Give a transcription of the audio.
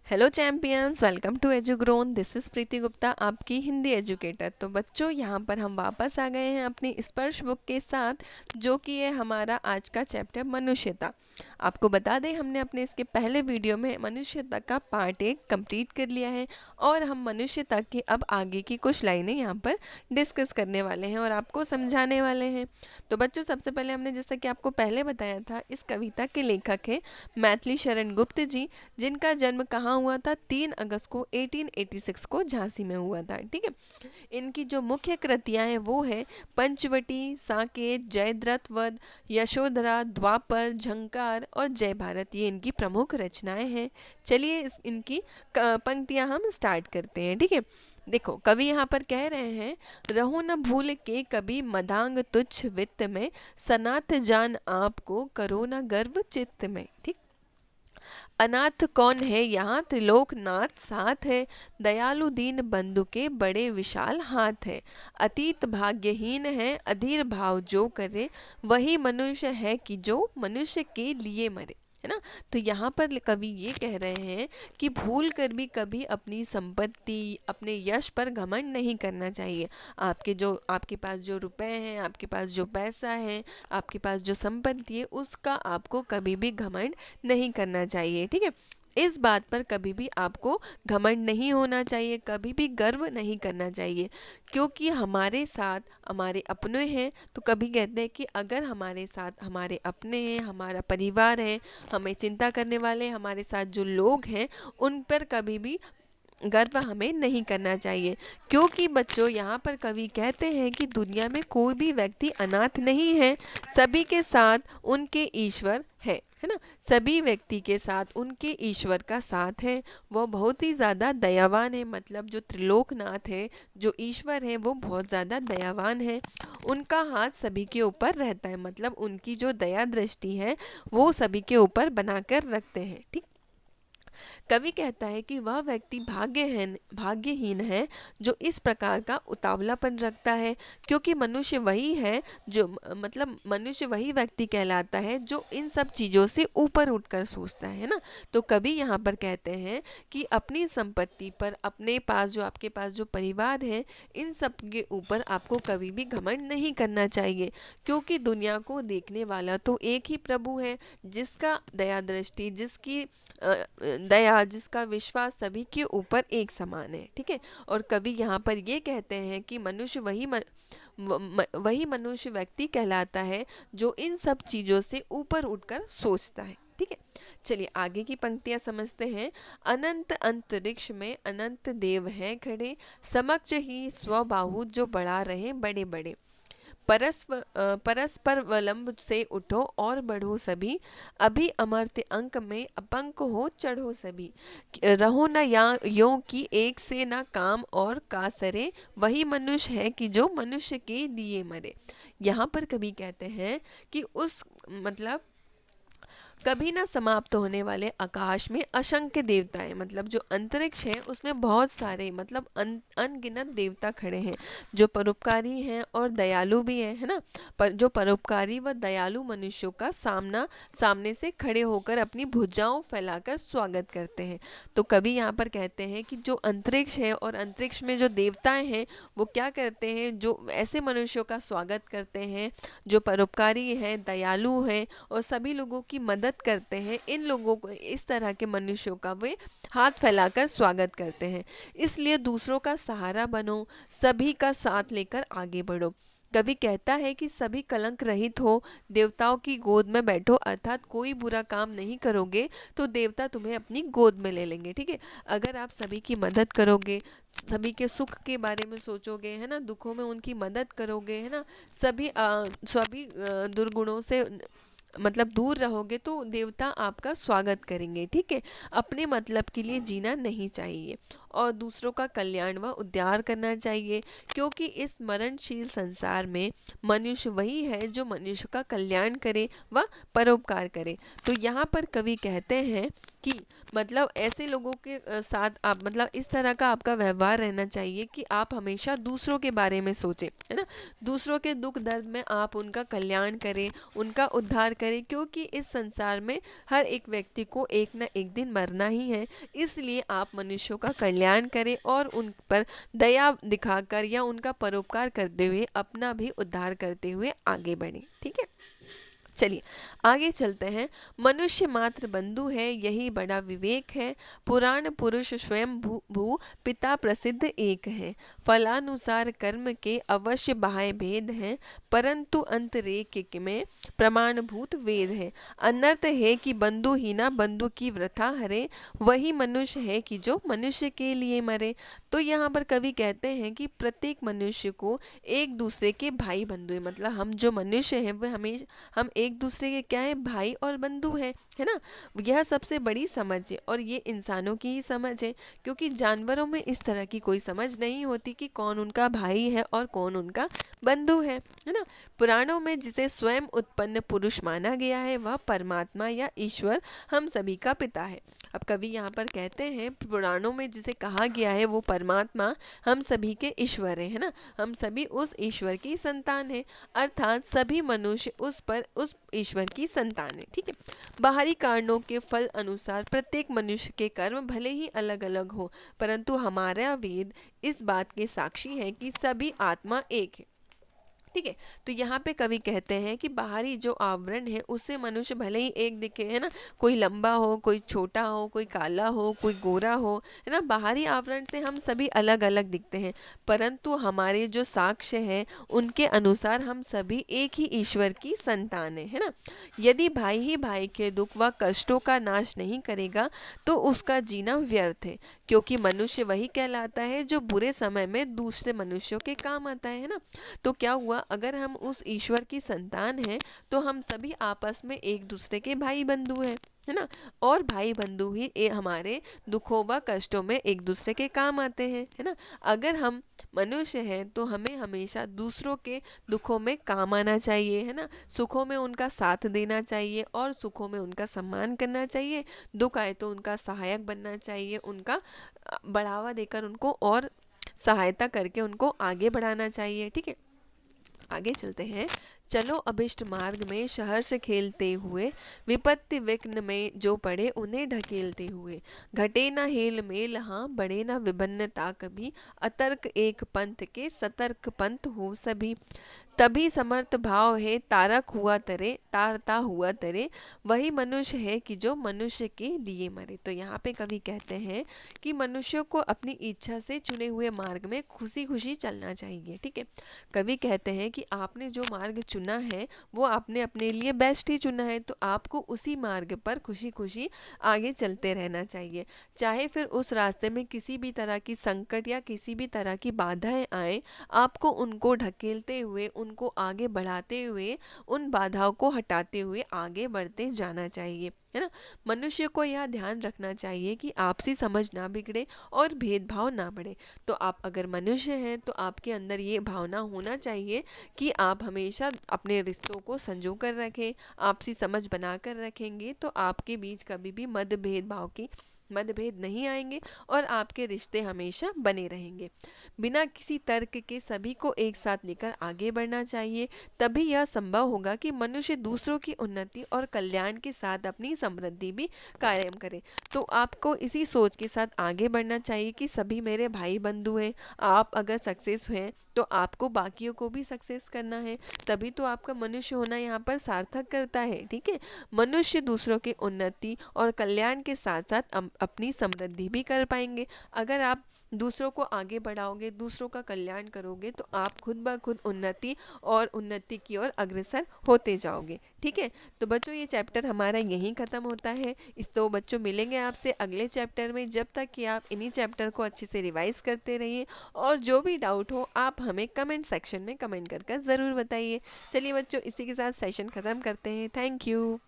Hello champions, welcome to Edugrown. This is Preeti Gupta, आपकी Hindi educator. तो बच्चों, यहाँ पर हम वापस आ गए हैं अपनी स्पर्श बुक के साथ, जो कि है हमारा आज का चैप्टर मनुष्यता। आपको बता दें, हमने अपने इसके पहले वीडियो में मनुष्यता का पार्ट 1 कंप्लीट कर लिया है और हम मनुष्यता की अब आगे की कुछ लाइनें यहाँ पर डिस्कस करने वाले हैं और आपको समझाने वाले हैं। तो बच्चों, सबसे पहले हमने, जैसा कि आपको पहले बताया था, इस कविता के लेखक हैं मैथिली शरण गुप्त जी, जिनका जन्म कहाँ हुआ था? 3 अगस्त को 1886 को झांसी में हुआ था। ठीक है। इनकी जो मुख्य कृतियां हैं वो है पंचवटी, साकेत, जयद्रथ वध, यशोधरा, द्वापर, झंकार और जय भारत। ये इनकी प्रमुख रचनाएं हैं। चलिए इनकी पंक्तियां हम स्टार्ट करते हैं। ठीक है। देखो, कवि यहाँ पर कह रहे हैं, रहो न भूल के कभी मदांग तुच्छ वित्त में, सनाथ जान आपको करो न गर्व चित्त में। ठीक। अनाथ कौन है यहाँ? त्रिलोकनाथ साथ है, दयालु दीन बंधु के बड़े विशाल हाथ है। अतीत भाग्यहीन है, अधीर भाव जो करे, वही मनुष्य है कि जो मनुष्य के लिए मरे। है ना। तो यहाँ पर कवि ये कह रहे हैं कि भूल कर भी कभी अपनी संपत्ति, अपने यश पर घमंड नहीं करना चाहिए। आपके पास जो रुपए हैं, आपके पास जो पैसा है, आपके पास जो संपत्ति है, उसका आपको कभी भी घमंड नहीं करना चाहिए। ठीक है। इस बात पर कभी भी आपको घमंड नहीं होना चाहिए, कभी भी गर्व नहीं करना चाहिए, क्योंकि हमारे साथ हमारे अपने हैं। तो कभी कहते हैं कि अगर हमारे साथ हमारे अपने हैं, हमारा परिवार है, हमें चिंता करने वाले हमारे साथ जो लोग हैं, उन पर कभी भी गर्व हमें नहीं करना चाहिए। क्योंकि बच्चों, यहाँ पर कवि कहते हैं कि दुनिया में कोई भी व्यक्ति अनाथ नहीं है, सभी के साथ उनके ईश्वर है ना। सभी व्यक्ति के साथ उनके ईश्वर का साथ है। वो बहुत ही ज़्यादा दयावान है। मतलब जो त्रिलोकनाथ है, जो ईश्वर है, वो बहुत ज़्यादा दयावान है। उनका हाथ सभी के ऊपर रहता है। मतलब उनकी जो दया दृष्टि है वो सभी के ऊपर बनाकर रखते हैं। ठीक। कवि कहता है कि वह व्यक्ति भाग्यहीन है जो इस प्रकार का उतावलापन रखता है, क्योंकि मनुष्य वही है जो, मतलब मनुष्य वही व्यक्ति कहलाता है जो इन सब चीज़ों से ऊपर उठकर सोचता है ना। तो कवि यहाँ पर कहते हैं कि अपनी संपत्ति पर, अपने पास जो, आपके पास जो परिवार है, इन सब के ऊपर आपको कभी भी घमंड नहीं करना चाहिए, क्योंकि दुनिया को देखने वाला तो एक ही प्रभु है, जिसका दया दृष्टि, जिसकी दया, जिसका विश्वास सभी के ऊपर एक समान है। ठीक है। और कवि यहाँ पर ये कहते हैं कि मनुष्य वही मनुष्य व्यक्ति कहलाता है जो इन सब चीज़ों से ऊपर उठकर सोचता है। ठीक है। चलिए आगे की पंक्तियां समझते हैं। अनंत अंतरिक्ष में अनंत देव हैं खड़े, समक्ष ही स्वबाहु जो बढ़ा रहे बड़े बड़े। परस्पर विलंब से उठो और बढ़ो सभी, अभी अमर्त्य अंक में अपंक हो चढ़ो सभी। रहो न या यों कि एक से ना काम और कासरे, वही मनुष्य है कि जो मनुष्य के लिए मरे। यहाँ पर कभी कहते हैं कि उस, मतलब कभी ना समाप्त होने वाले आकाश में असंख्य देवता है। मतलब जो अंतरिक्ष है उसमें बहुत सारे, मतलब अनगिनत देवता खड़े हैं जो परोपकारी हैं और दयालु भी है ना। पर जो परोपकारी व दयालु मनुष्यों का सामने से खड़े होकर अपनी भुजाओं फैलाकर स्वागत करते हैं। तो कभी यहाँ पर कहते हैं कि जो अंतरिक्ष है और अंतरिक्ष में जो देवताएं हैं वो क्या करते हैं, जो ऐसे मनुष्यों का स्वागत करते हैं जो परोपकारी हैं, दयालु हैं और सभी लोगों की मदद करते हैं। इन लोगों को, इस तरह के मनुष्यों का वे हाथ फैलाकर स्वागत करते हैं। इसलिए दूसरों का सहारा बनो, सभी का साथ लेकर आगे बढ़ो। कभी कहता है कि सभी कलंक रहित हो, देवताओं की गोद में बैठो, अर्थात कोई बुरा काम नहीं करोगे तो देवता तुम्हें अपनी गोद में ले लेंगे। ठीक है। अगर आप सभी की मदद करोगे, सभी के सुख के बारे में सोचोगे, है ना, दुखों में उनकी मदद करोगे, है ना, सभी दुर्गुणों से मतलब दूर रहोगे, तो देवता आपका स्वागत करेंगे। ठीक है। अपने मतलब के लिए जीना नहीं चाहिए और दूसरों का कल्याण व उद्धार करना चाहिए, क्योंकि इस मरणशील संसार में मनुष्य वही है जो मनुष्य का कल्याण करे व परोपकार करे। तो यहाँ पर कवि कहते हैं कि मतलब ऐसे लोगों के साथ आप मतलब इस तरह का आपका व्यवहार रहना चाहिए कि आप हमेशा दूसरों के बारे में सोचें, है ना। दूसरों के दुख दर्द में आप उनका कल्याण करें, उनका उद्धार करें, क्योंकि इस संसार में हर एक व्यक्ति को एक ना एक दिन मरना ही है। इसलिए आप मनुष्यों का कल्याण करें और उन पर दया दिखाकर या उनका परोपकार करते हुए अपना भी उद्धार करते हुए आगे बढ़ें। ठीक है, चलिए आगे चलते हैं। मनुष्य मात्र बंधु है, यही बड़ा विवेक है। पुराण पुरुष स्वयं भू पिता प्रसिद्ध एक है। फलानुसार कर्म के अवश्य बाह्य भेद हैं, परंतु अंतरेक में प्रमाणभूत वेद है। अनर्थ है कि बंधु ही ना बंधु की वृथा हरे, वही मनुष्य है कि जो मनुष्य के लिए मरे। तो यहाँ पर कवि कहते हैं कि प्रत्येक मनुष्य को एक दूसरे के भाई बंधु है, मतलब हम जो मनुष्य हैं वह हम एक दूसरे के क्या है, भाई और बंधु हैं, है ना। यह सबसे बड़ी समझ है और ये इंसानों की ही समझ है, क्योंकि जानवरों में इस तरह की कोई समझ नहीं होती कि कौन उनका भाई है और कौन उनका बंधु है ना। पुराणों में जिसे स्वयं उत्पन्न पुरुष माना गया है वह परमात्मा या ईश्वर हम सभी का पिता है। अब कवि यहाँ पर कहते हैं पुराणों में जिसे कहा गया है वो परमात्मा हम सभी के ईश्वर है ना। हम सभी उस ईश्वर की संतान है, अर्थात सभी मनुष्य उस ईश्वर की संतान है। ठीक है, बाहरी कारणों के फल अनुसार प्रत्येक मनुष्य के कर्म भले ही अलग अलग हो, परंतु हमारा वेद इस बात के साक्षी है कि सभी आत्मा एक है। ठीक है, तो यहाँ पे कवि कहते हैं कि बाहरी जो आवरण है उससे मनुष्य भले ही एक दिखे, है ना, कोई लंबा हो, कोई छोटा हो, कोई काला हो, कोई गोरा हो, है ना, बाहरी आवरण से हम सभी अलग अलग दिखते हैं, परंतु हमारे जो साक्ष्य हैं उनके अनुसार हम सभी एक ही ईश्वर की संतान है ना। यदि भाई ही भाई के दुख व कष्टों का नाश नहीं करेगा तो उसका जीना व्यर्थ है, क्योंकि मनुष्य वही कहलाता है जो बुरे समय में दूसरे मनुष्यों के काम आता है ना। तो क्या हुआ, अगर हम उस ईश्वर की संतान हैं तो हम सभी आपस में एक दूसरे के भाई बंधु हैं, है ना। और भाई बंधु ही हमारे दुखों व कष्टों में एक दूसरे के काम आते हैं, है ना। अगर हम मनुष्य हैं तो हमें हमेशा दूसरों के दुखों में काम आना चाहिए, है ना। सुखों में उनका साथ देना चाहिए और सुखों में उनका सम्मान करना चाहिए। दुख आए तो उनका सहायक बनना चाहिए, उनका बढ़ावा देकर उनको और सहायता करके उनको आगे बढ़ाना चाहिए। ठीक है, आगे चलते हैं। चलो अभिष्ट मार्ग में शहर से खेलते हुए, विपत्ति विघ्न में जो पड़े उन्हें ढकेलते हुए। घटे न हेल मेल हाँ, बढ़े न विभिन्नता कभी, अतर्क एक पंथ के सतर्क पंथ हो सभी। तभी समर्थ भाव है तारक हुआ तरे, तारता हुआ तरे, वही मनुष्य है कि जो मनुष्य के लिए मरे। तो यहाँ पे कवि कहते हैं कि मनुष्यों को अपनी इच्छा से चुने हुए मार्ग में खुशी खुशी चलना चाहिए। ठीक है, कवि कहते हैं कि आपने जो मार्ग चुना है वो आपने अपने लिए बेस्ट ही चुना है, तो आपको उसी मार्ग पर खुशी खुशी आगे चलते रहना चाहिए। चाहे फिर उस रास्ते में किसी भी तरह की संकट या किसी भी तरह की बाधाएं आए, आपको उनको ढकेलते हुए, उनको आगे बढ़ाते हुए, उन बाधाओं को हटाते हुए आगे बढ़ते जाना चाहिए, है ना। मनुष्य को यह ध्यान रखना चाहिए कि आपसी समझ ना बिगड़े और भेदभाव ना बढ़े। तो आप अगर मनुष्य हैं तो आपके अंदर ये भावना होना चाहिए कि आप हमेशा अपने रिश्तों को संजो कर रखें, आपसी समझ बना कर रखेंगे तो आपके बीच कभी भी मतभेद नहीं आएंगे और आपके रिश्ते हमेशा बने रहेंगे। बिना किसी तर्क के सभी को एक साथ लेकर आगे बढ़ना चाहिए, तभी यह संभव होगा कि मनुष्य दूसरों की उन्नति और कल्याण के साथ अपनी समृद्धि भी कायम करे। तो आपको इसी सोच के साथ आगे बढ़ना चाहिए कि सभी मेरे भाई बंधु हैं। आप अगर सक्सेस हैं तो आपको बाकियों को भी सक्सेस करना है, तभी तो आपका मनुष्य होना यहाँ पर सार्थक करता है। ठीक है, मनुष्य दूसरों की उन्नति और कल्याण के साथ साथ अपनी समृद्धि भी कर पाएंगे। अगर आप दूसरों को आगे बढ़ाओगे, दूसरों का कल्याण करोगे, तो आप खुद ब खुद उन्नति की ओर अग्रसर होते जाओगे। ठीक है, तो बच्चों ये चैप्टर हमारा यहीं ख़त्म होता है। तो बच्चों मिलेंगे आपसे अगले चैप्टर में, जब तक कि आप इन्हीं चैप्टर को अच्छे से रिवाइज करते रहिए और जो भी डाउट हो आप हमें कमेंट सेक्शन में कमेंट कर ज़रूर बताइए। चलिए बच्चों, इसी के साथ सेशन ख़त्म करते हैं। Thank you.